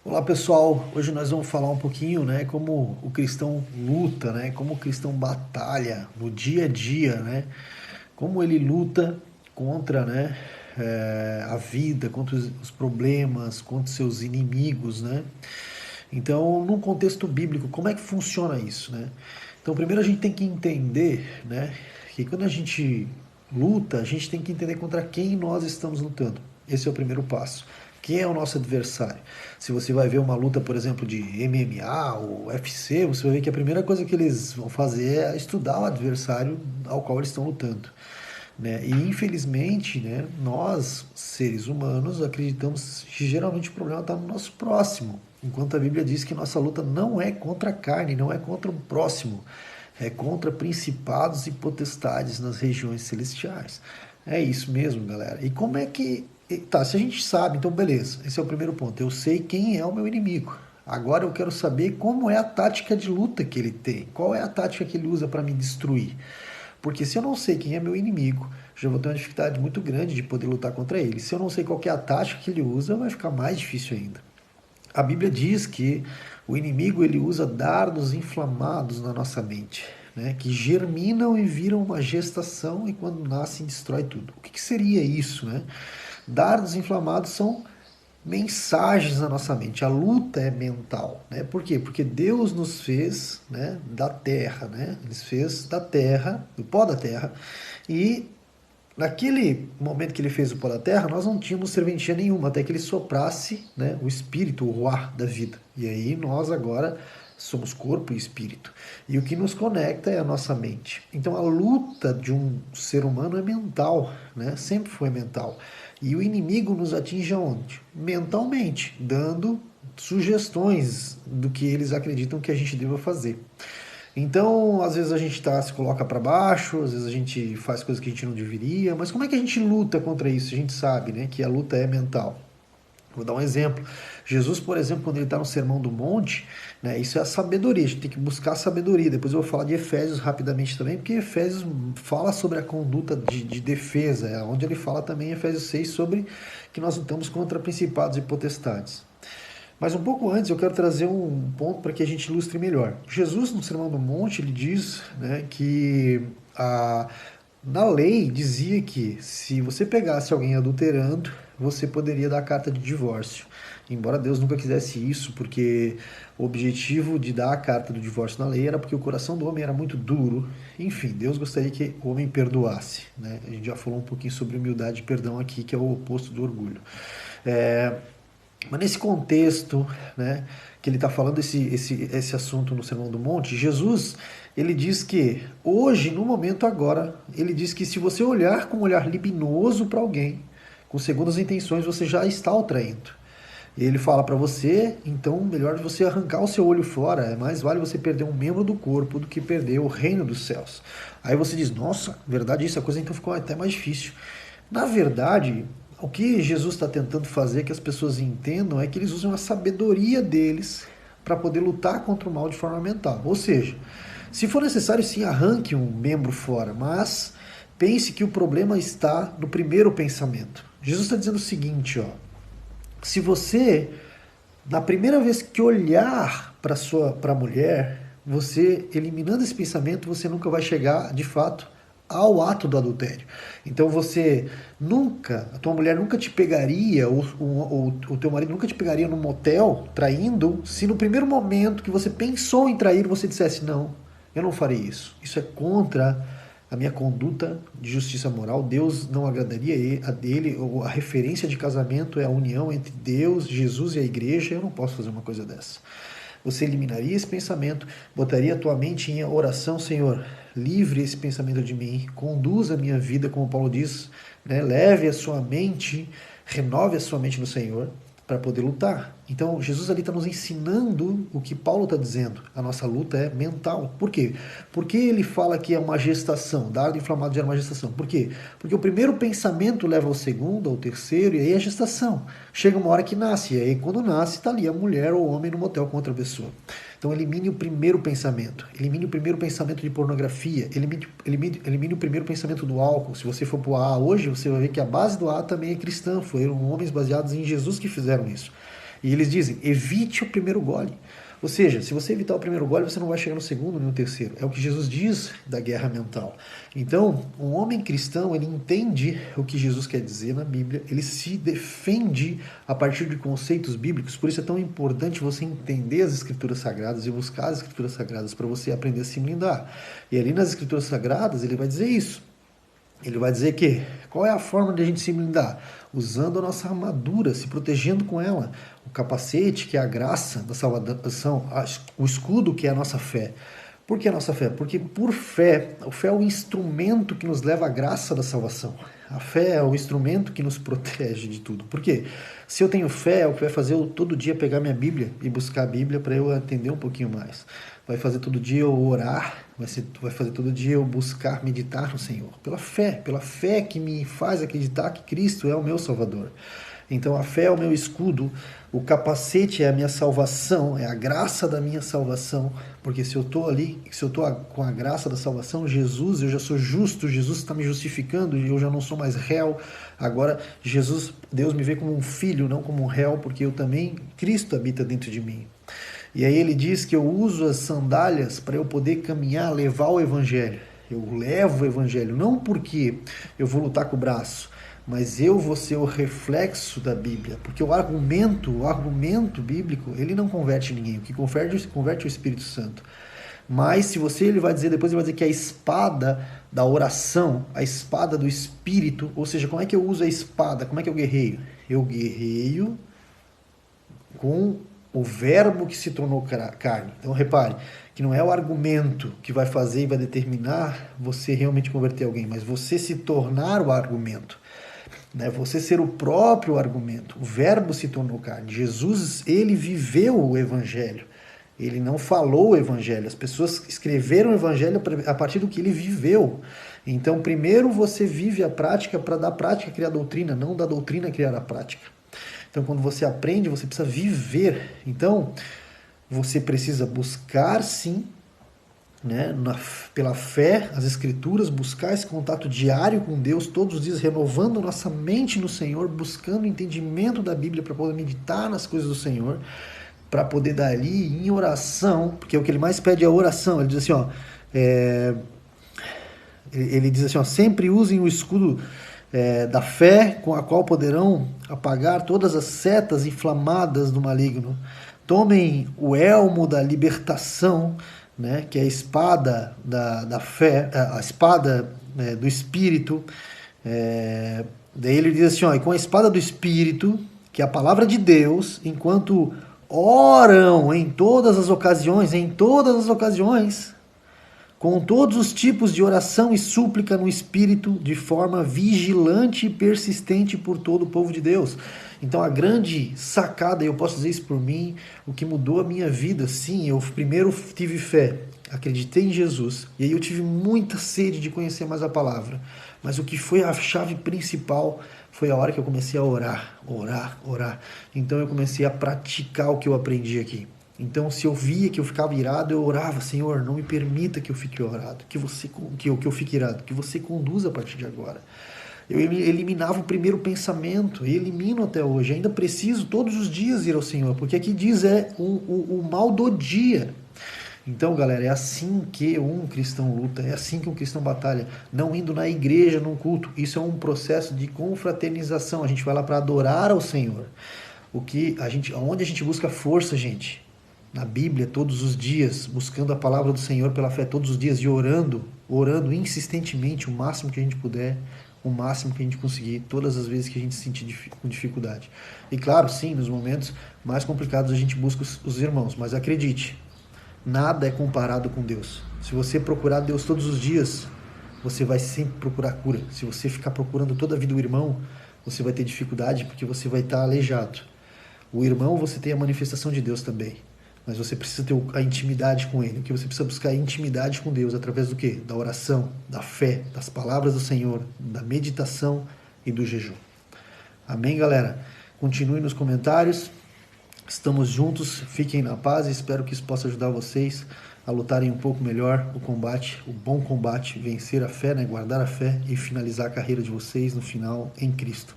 Olá pessoal, hoje nós vamos falar um pouquinho, como o cristão luta, como o cristão batalha no dia a dia, como ele luta contra, a vida, contra os problemas, contra os seus inimigos, Então, num contexto bíblico, como é que funciona isso, Então, primeiro a gente tem que entender, que quando a gente luta, a gente tem que entender contra quem nós estamos lutando. Esse é o primeiro passo. Quem é o nosso adversário? Se você vai ver uma luta, por exemplo, de MMA ou UFC, você vai ver que a primeira coisa que eles vão fazer é estudar o adversário ao qual eles estão lutando. E infelizmente, nós, seres humanos, acreditamos que geralmente o problema está no nosso próximo, enquanto a Bíblia diz que nossa luta não é contra a carne, não é contra o próximo, é contra principados e potestades nas regiões celestiais. É isso mesmo, galera. E como é que. Tá, se a gente sabe, então beleza, esse é o primeiro ponto. Eu sei quem é o meu inimigo. Agora eu quero saber como é a tática de luta que ele tem, qual é a tática que ele usa para me destruir. Porque se eu não sei quem é meu inimigo, já vou ter uma dificuldade muito grande de poder lutar contra ele. Se eu não sei qual é a tática que ele usa, vai ficar mais difícil ainda. A Bíblia diz que o inimigo ele usa dardos inflamados na nossa mente, que germinam e viram uma gestação e quando nascem destrói tudo. O que seria isso? Dardos inflamados são mensagens na nossa mente. A luta é mental, Por quê? Porque Deus nos fez, da terra, Ele fez da terra, do pó da terra, e naquele momento que ele fez o pó da terra, nós não tínhamos serventia nenhuma, até que ele soprasse, o espírito, o ruá da vida. E aí nós agora somos corpo e espírito. E o que nos conecta é a nossa mente. Então a luta de um ser humano é mental, Sempre foi mental. E o inimigo nos atinge aonde? Mentalmente, dando sugestões do que eles acreditam que a gente deva fazer. Então, às vezes a gente se coloca para baixo, às vezes a gente faz coisas que a gente não deveria, mas como é que a gente luta contra isso? A gente sabe, que a luta é mental. Vou dar um exemplo. Jesus, por exemplo, quando ele está no Sermão do Monte, isso é a sabedoria, a gente tem que buscar a sabedoria. Depois eu vou falar de Efésios rapidamente também, porque Efésios fala sobre a conduta de defesa, onde ele fala também em Efésios 6 sobre que nós lutamos contra principados e potestades. Mas um pouco antes eu quero trazer um ponto para que a gente ilustre melhor. Jesus, no Sermão do Monte, ele diz que na lei dizia que se você pegasse alguém adulterando, você poderia dar a carta de divórcio. Embora Deus nunca quisesse isso, porque o objetivo de dar a carta do divórcio na lei era porque o coração do homem era muito duro. Enfim, Deus gostaria que o homem perdoasse. A gente já falou um pouquinho sobre humildade e perdão aqui, que é o oposto do orgulho. Mas nesse contexto, que ele está falando esse assunto no Sermão do Monte, Jesus, ele diz que hoje, no momento agora, ele diz que se você olhar com um olhar libinoso para alguém, com segundas intenções, você já está o traindo. E ele fala para você, então melhor você arrancar o seu olho fora, é mais vale você perder um membro do corpo do que perder o reino dos céus. Aí você diz, nossa, verdade isso, a coisa então ficou até mais difícil. Na verdade, o que Jesus está tentando fazer que as pessoas entendam é que eles usam a sabedoria deles para poder lutar contra o mal de forma mental. Ou seja, se for necessário, sim, arranque um membro fora, mas pense que o problema está no primeiro pensamento. Jesus está dizendo o seguinte, se você, na primeira vez que olhar para a mulher, você eliminando esse pensamento, você nunca vai chegar, de fato, ao ato do adultério. Então você nunca, a tua mulher nunca te pegaria, ou o teu marido nunca te pegaria num motel traindo, se no primeiro momento que você pensou em trair, você dissesse, não, eu não farei isso. Isso é contra a minha conduta de justiça moral. Deus não agradaria a dele. A referência de casamento é a união entre Deus, Jesus e a igreja. Eu não posso fazer uma coisa dessa. Você eliminaria esse pensamento, botaria a tua mente em oração, Senhor, livre esse pensamento de mim, conduza a minha vida, como Paulo diz, leve a sua mente, renove a sua mente no Senhor, para poder lutar. Então, Jesus ali está nos ensinando o que Paulo está dizendo. A nossa luta é mental. Por quê? Porque ele fala que é uma gestação, dardo inflamado gera uma gestação. Por quê? Porque o primeiro pensamento leva ao segundo, ao terceiro, e aí a gestação. Chega uma hora que nasce, e aí quando nasce, está ali a mulher ou o homem no motel com outra pessoa. Então elimine o primeiro pensamento. Elimine o primeiro pensamento de pornografia. Elimine o primeiro pensamento do álcool. Se você for para o AA hoje, você vai ver que a base do AA também é cristã. Foram homens baseados em Jesus que fizeram isso. E eles dizem, evite o primeiro gole. Ou seja, se você evitar o primeiro gole, você não vai chegar no segundo nem no terceiro. É o que Jesus diz da guerra mental. Então, um homem cristão, ele entende o que Jesus quer dizer na Bíblia, ele se defende a partir de conceitos bíblicos, por isso é tão importante você entender as Escrituras Sagradas e buscar as Escrituras Sagradas para você aprender a se blindar. E ali nas Escrituras Sagradas, ele vai dizer isso. Ele vai dizer que qual é a forma de a gente se blindar? Usando a nossa armadura, se protegendo com ela. O capacete, que é a graça da salvação, o escudo, que é a nossa fé. Por que a nossa fé? Porque por fé, a fé é o instrumento que nos leva à graça da salvação. A fé é o instrumento que nos protege de tudo. Por quê? Se eu tenho fé, é o que vai fazer eu todo dia pegar minha Bíblia e buscar a Bíblia para eu entender um pouquinho mais. Vai fazer todo dia eu orar, vai fazer todo dia eu buscar meditar no Senhor. Pela fé que me faz acreditar que Cristo é o meu Salvador. Então a fé é o meu escudo, o capacete é a minha salvação, é a graça da minha salvação, porque se eu estou ali, se eu estou com a graça da salvação, Jesus, eu já sou justo, Jesus está me justificando, eu já não sou mais réu, agora Jesus, Deus me vê como um filho, não como um réu, porque eu também, Cristo habita dentro de mim. E aí ele diz que eu uso as sandálias para eu poder caminhar, levar o evangelho. Eu levo o evangelho, não porque eu vou lutar com o braço, mas eu vou ser o reflexo da Bíblia, porque o argumento bíblico, ele não converte ninguém, o que converte é o Espírito Santo. Mas se você, depois ele vai dizer que a espada da oração, a espada do Espírito, ou seja, como é que eu uso a espada, como é que eu guerreio? Eu guerreio com o verbo que se tornou carne. Então repare, que não é o argumento que vai fazer e vai determinar você realmente converter alguém, mas você se tornar o argumento. Né? Você ser o próprio argumento. O verbo se tornou carne. Jesus, ele viveu o evangelho. Ele não falou o evangelho. As pessoas escreveram o evangelho a partir do que ele viveu. Então, primeiro você vive a prática para da prática criar a doutrina, não da doutrina criar a prática. Então, quando você aprende, você precisa viver. Então, você precisa buscar, sim, né, pela fé, as Escrituras, buscar esse contato diário com Deus, todos os dias, renovando nossa mente no Senhor, buscando o entendimento da Bíblia para poder meditar nas coisas do Senhor, para poder dali, em oração, porque o que ele mais pede é a oração. Ele diz assim, ó, ele diz assim, ó, sempre usem o escudo da fé, com a qual poderão apagar todas as setas inflamadas do maligno. Tomem o elmo da libertação, né, que é a espada da fé, a espada do Espírito. Daí ele diz assim, ó, e com a espada do Espírito, que é a palavra de Deus, enquanto oram em todas as ocasiões, com todos os tipos de oração e súplica no Espírito, de forma vigilante e persistente por todo o povo de Deus. Então a grande sacada, eu posso dizer isso por mim, o que mudou a minha vida, sim, eu primeiro tive fé, acreditei em Jesus, e aí eu tive muita sede de conhecer mais a palavra. Mas o que foi a chave principal foi a hora que eu comecei a orar. Então eu comecei a praticar o que eu aprendi aqui. Então, se eu via que eu ficava irado, eu orava, Senhor, não me permita que eu fique irado, que eu fique irado, que você conduza a partir de agora. Eu eliminava o primeiro pensamento, e elimino até hoje. Ainda preciso todos os dias ir ao Senhor, porque aqui diz o mal do dia. Então, galera, é assim que um cristão luta, é assim que um cristão batalha, não indo na igreja, num culto. Isso é um processo de confraternização. A gente vai lá para adorar ao Senhor. Onde a gente busca força, gente? Na Bíblia, todos os dias, buscando a palavra do Senhor pela fé todos os dias e orando insistentemente o máximo que a gente puder, o máximo que a gente conseguir, todas as vezes que a gente se sentir com dificuldade. E claro, sim, nos momentos mais complicados a gente busca os irmãos, mas acredite, nada é comparado com Deus. Se você procurar Deus todos os dias, você vai sempre procurar cura. Se você ficar procurando toda a vida o irmão, você vai ter dificuldade porque você vai estar aleijado. O irmão, você tem a manifestação de Deus também. Mas você precisa ter a intimidade com Ele. O que você precisa buscar é intimidade com Deus através do quê? Da oração, da fé, das palavras do Senhor, da meditação e do jejum. Amém, galera? Continue nos comentários. Estamos juntos. Fiquem na paz e espero que isso possa ajudar vocês a lutarem um pouco melhor o combate, o bom combate, vencer a fé, né? Guardar a fé e finalizar a carreira de vocês no final em Cristo.